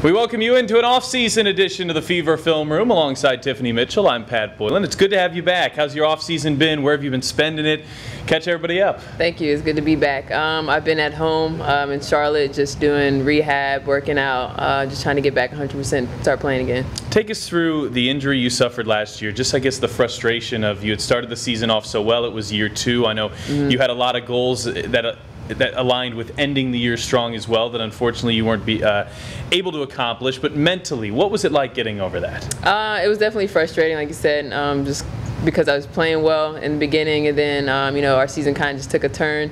We welcome you into an off-season edition of the Fever Film Room alongside Tiffany Mitchell. I'm Pat Boylan. It's good to have you back. How's your off-season been? Where have you been spending it? Catch everybody up. Thank you. It's good to be back. I've been at home in Charlotte just doing rehab, working out, just trying to get back 100%, start playing again. Take us through the injury you suffered last year. Just, I guess, the frustration of you had started the season off so well. It was year two. I know you had a lot of goals that aligned with ending the year strong as well that unfortunately you weren't able to accomplish. But mentally, what was it like getting over that? It was definitely frustrating, like you said, just because I was playing well in the beginning, and then you know, our season kind of just took a turn.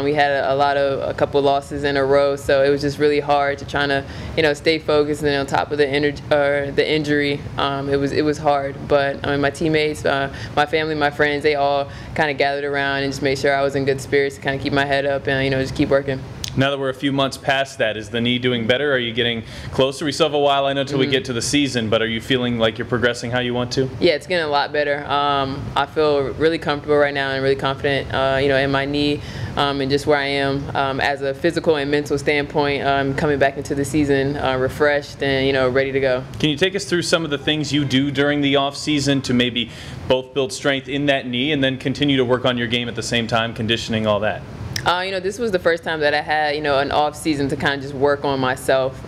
We had a couple losses in a row, so it was just really hard to try to stay focused. And then on top of the injury, it was hard. But I mean, my teammates, my family, my friends, they all kind of gathered around and just made sure I was in good spirits to kind of keep my head up and just keep working. Now that we're a few months past that, is the knee doing better? Are you getting closer? We still have a while, I know, until we get to the season, but are you feeling like you're progressing how you want to? Yeah, it's getting a lot better. I feel really comfortable right now and really confident, in my knee and just where I am as a physical and mental standpoint. Coming back into the season refreshed and ready to go. Can you take us through some of the things you do during the off season to maybe both build strength in that knee and then continue to work on your game at the same time, conditioning, all that? This was the first time that I had, an off season to kind of just work on myself,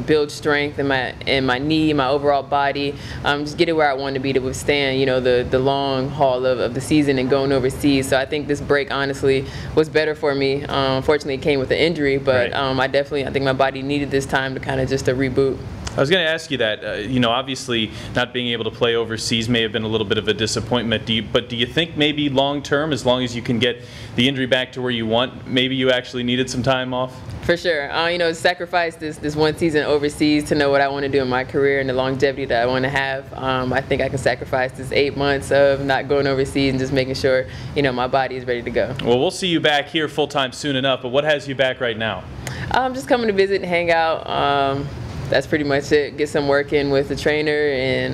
build strength in my knee, my overall body, just get it where I wanted to be to withstand, the long haul of the season and going overseas. So I think this break honestly was better for me. Unfortunately, it came with an injury, but right. I think my body needed this time to kind of just a reboot. I was going to ask you that, obviously not being able to play overseas may have been a little bit of a disappointment. But do you think maybe long term, as long as you can get the injury back to where you want, maybe you actually needed some time off? For sure. Sacrifice this one season overseas to know what I want to do in my career and the longevity that I want to have. I think I can sacrifice this 8 months of not going overseas and just making sure, my body is ready to go. Well, we'll see you back here full time soon enough, but what has you back right now? I'm just coming to visit and hang out. That's pretty much it. Get some work in with the trainer, and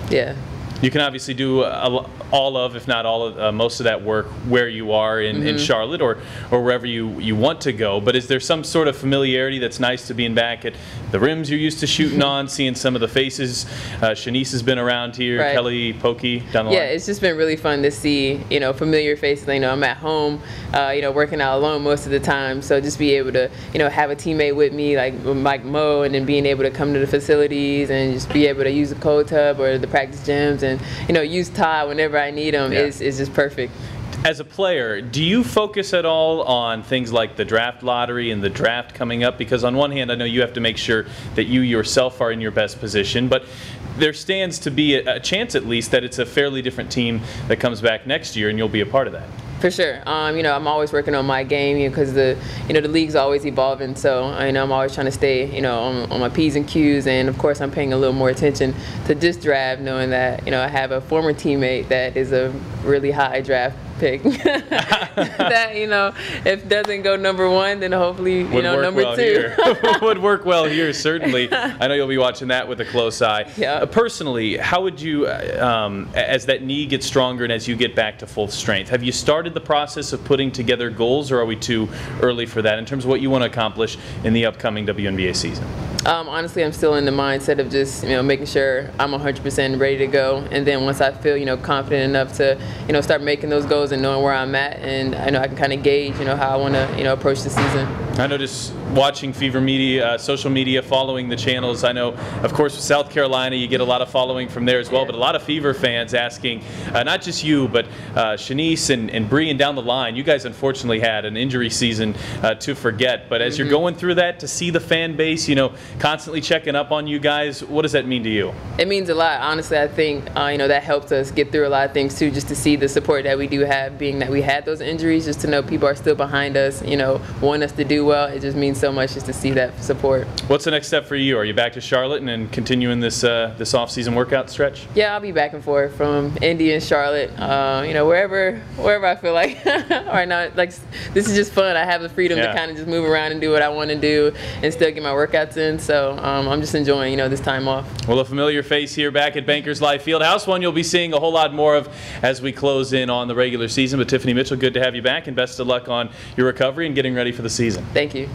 yeah. You can obviously do all of, if not all of, most of that work where you are in Charlotte or wherever you want to go. But is there some sort of familiarity that's nice to being back at the rims you're used to shooting on, seeing some of the faces? Shanice has been around here, right. Kelly, Pokey, down the line. Yeah, it's just been really fun to see, familiar faces. I'm at home, working out alone most of the time. So just be able to, have a teammate with me, like Mike Mo, and then being able to come to the facilities and just be able to use the cold tub or the practice gyms and, use Todd whenever I need him is just perfect. As a player, do you focus at all on things like the draft lottery and the draft coming up? Because on one hand, I know you have to make sure that you yourself are in your best position, but there stands to be a chance at least that it's a fairly different team that comes back next year and you'll be a part of that. For sure. I'm always working on my game because the league's always evolving. So I'm always trying to stay on my P's and Q's, and of course I'm paying a little more attention to this draft, knowing that I have a former teammate that is a really high draft pick that if it doesn't go number one, then hopefully number two. Would work well here, certainly. I know you'll be watching that with a close eye. Yeah. Personally, how would you, as that knee gets stronger and as you get back to full strength, have you started the process of putting together goals, or are we too early for that in terms of what you want to accomplish in the upcoming WNBA season? Honestly, I'm still in the mindset of just making sure I'm 100% ready to go, and then once I feel confident enough to start making those goals and knowing where I'm at, and I know I can kind of gauge how I want to approach the season. I know just watching Fever Media, social media, following the channels. I know, of course, with South Carolina, you get a lot of following from there as well, but a lot of Fever fans asking, not just you, but Shanice and Bree and down the line. You guys unfortunately had an injury season to forget, but as you're going through that, to see the fan base, constantly checking up on you guys, what does that mean to you? It means a lot. Honestly, I think that helped us get through a lot of things too, just to see the support that we do have, being that we had those injuries, just to know people are still behind us, want us to do well. It just means so much just to see that support. What's the next step for you? Are you back to Charlotte and continuing this this off-season workout stretch? Yeah, I'll be back and forth from Indy and Charlotte, wherever I feel like. Right now, like, this is just fun. I have the freedom to kind of just move around and do what I want to do and still get my workouts in. So I'm just enjoying this time off. Well, a familiar face here back at Bankers Life Fieldhouse, one you'll be seeing a whole lot more of as we close in on the regular season. But Tiffany Mitchell, good to have you back, and best of luck on your recovery and getting ready for the season. Thank you.